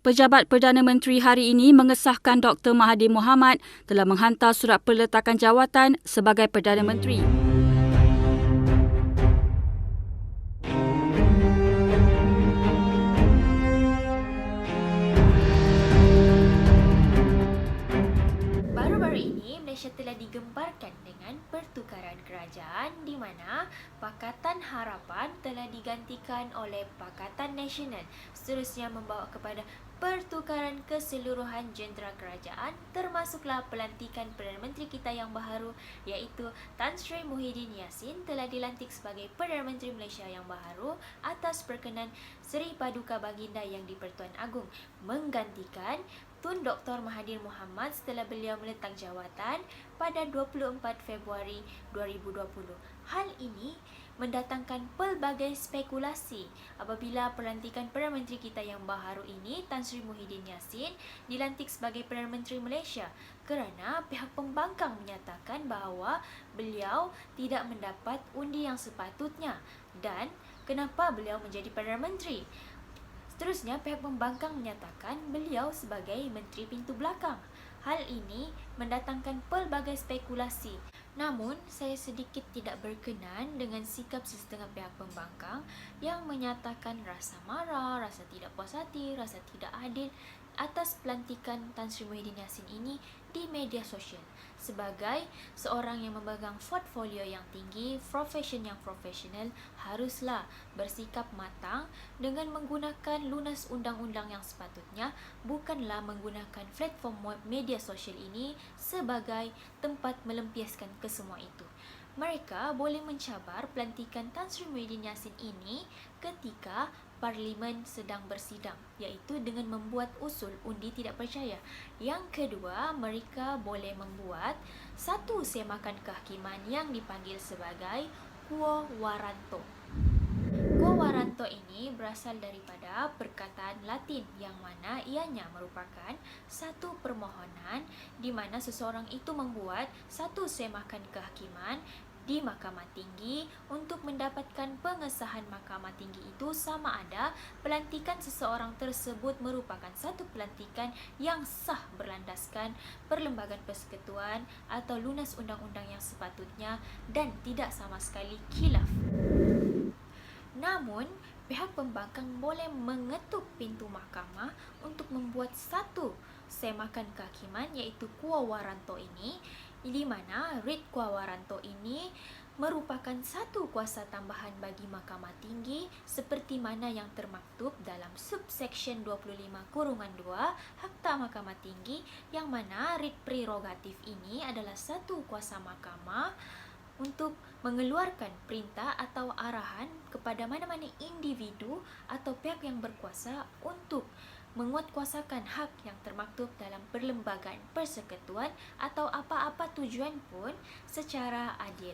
Pejabat Perdana Menteri hari ini mengesahkan Dr. Mahathir Mohamad telah menghantar surat peletakan jawatan sebagai Perdana Menteri. Baru-baru ini, Malaysia telah digemparkan dengan pertukaran kerajaan di mana Pakatan Harapan telah digantikan oleh Pakatan Nasional, seterusnya membawa kepada pertukaran keseluruhan jentera kerajaan, termasuklah pelantikan Perdana Menteri kita yang baharu iaitu Tan Sri Muhyiddin Yassin telah dilantik sebagai Perdana Menteri Malaysia yang baharu atas perkenan Seri Paduka Baginda Yang di-Pertuan Agong, menggantikan Tun Dr. Mahathir Mohamad setelah beliau meletak jawatan pada 24 Februari 2020. Hal ini mendatangkan pelbagai spekulasi apabila pelantikan Perdana Menteri kita yang baharu ini, Tan Sri Muhyiddin Yassin, dilantik sebagai Perdana Menteri Malaysia, kerana pihak pembangkang menyatakan bahawa beliau tidak mendapat undi yang sepatutnya dan kenapa beliau menjadi Perdana Menteri. Seterusnya, pihak pembangkang menyatakan beliau sebagai Menteri Pintu Belakang. Hal ini mendatangkan pelbagai spekulasi. Namun, saya sedikit tidak berkenan dengan sikap sesetengah pihak pembangkang yang menyatakan rasa marah, rasa tidak puas hati, rasa tidak adil atas pelantikan Tan Sri Muhyiddin Yassin ini di media sosial. Sebagai seorang yang memegang portfolio yang tinggi, profesion yang profesional, haruslah bersikap matang dengan menggunakan lunas undang-undang yang sepatutnya, bukanlah menggunakan platform media sosial ini sebagai tempat melempiaskan kesemua itu. Mereka boleh mencabar pelantikan Tan Sri Muhyiddin Yassin ini ketika Parlimen sedang bersidang, iaitu dengan membuat usul undi tidak percaya. Yang kedua, mereka boleh membuat satu semakan kehakiman yang dipanggil sebagai Quo Warranto. Quo Warranto ini berasal daripada perkataan Latin yang mana ianya merupakan satu permohonan di mana seseorang itu membuat satu semakan kehakiman di Mahkamah Tinggi untuk mendapatkan pengesahan Mahkamah Tinggi itu sama ada pelantikan seseorang tersebut merupakan satu pelantikan yang sah berlandaskan Perlembagaan Persekutuan atau lunas undang-undang yang sepatutnya dan tidak sama sekali khilaf. Namun, pihak pembangkang boleh mengetuk pintu mahkamah untuk membuat satu semakan kehakiman iaitu Quo Warranto ini, di mana writ Quo Warranto ini merupakan satu kuasa tambahan bagi Mahkamah Tinggi seperti mana yang termaktub dalam subsection 25/2 Akta Mahkamah Tinggi, yang mana writ prerogatif ini adalah satu kuasa mahkamah untuk mengeluarkan perintah atau arahan kepada mana-mana individu atau pihak yang berkuasa untuk menguatkuasakan hak yang termaktub dalam Perlembagaan Persekutuan atau apa-apa tujuan pun secara adil.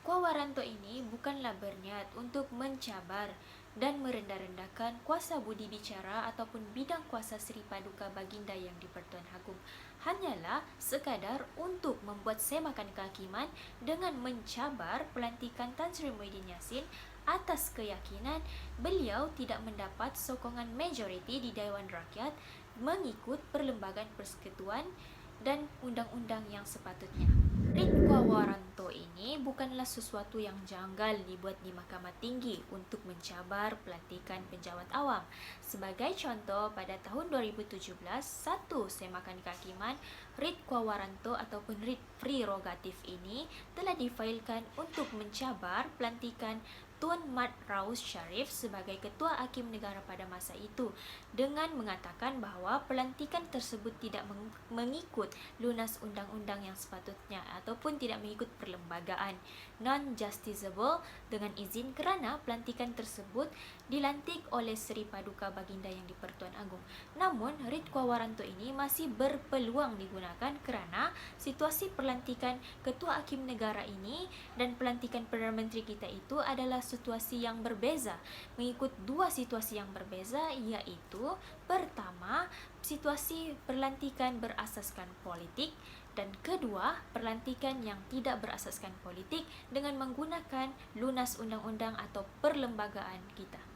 Quo Warranto ini bukanlah berniat untuk mencabar dan merendah-rendahkan kuasa budi bicara ataupun bidang kuasa Seri Paduka Baginda Yang di-Pertuan Agong. Hanyalah sekadar untuk membuat semakan kehakiman dengan mencabar pelantikan Tan Sri Muhyiddin Yassin atas keyakinan beliau tidak mendapat sokongan majoriti di Dewan Rakyat mengikut Perlembagaan Persekutuan dan undang-undang yang sepatutnya. Writ Quo Warranto ini bukanlah sesuatu yang janggal dibuat di Mahkamah Tinggi untuk mencabar pelantikan penjawat awam. Sebagai contoh, pada tahun 2017, satu semakan kehakiman writ Quo Warranto ataupun writ prerogatif ini telah difailkan untuk mencabar pelantikan Tun Mat Raus Sharif sebagai Ketua Hakim Negara pada masa itu dengan mengatakan bahawa pelantikan tersebut tidak mengikut lunas undang-undang yang sepatutnya ataupun tidak mengikut perlembagaan, non-justiciable dengan izin kerana pelantikan tersebut dilantik oleh Seri Paduka Baginda Yang di-Pertuan Agong. Namun, writ Quo Warranto ini masih berpeluang digunakan kerana situasi pelantikan Ketua Hakim Negara ini dan pelantikan Perdana Menteri kita itu adalah situasi yang berbeza, mengikut dua situasi yang berbeza, iaitu pertama, situasi perlantikan berasaskan politik dan kedua, perlantikan yang tidak berasaskan politik dengan menggunakan lunas undang-undang atau perlembagaan kita.